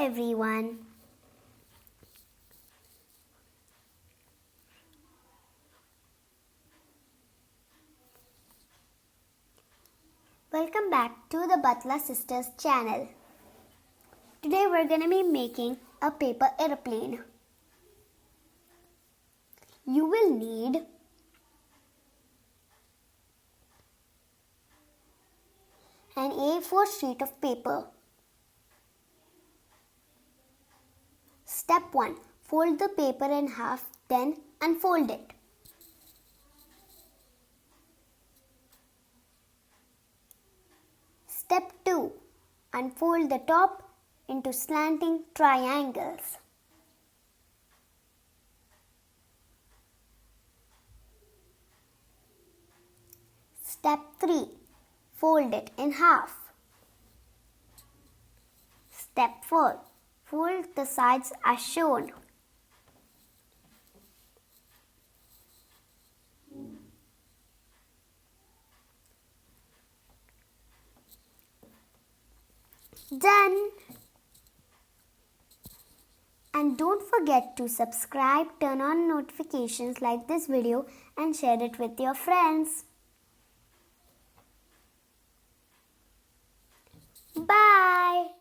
everyone. Welcome back to the Battula Sisters channel. Today we're going to be making a paper aeroplane. You will need an A4 sheet of paper. Step 1. Fold the paper in half, then unfold it. Step 2. Unfold the top into slanting triangles. Step 3. Fold it in half. Step 4. Fold the sides as shown. Done! And don't forget to subscribe, turn on notifications, like this video and share it with your friends. Bye!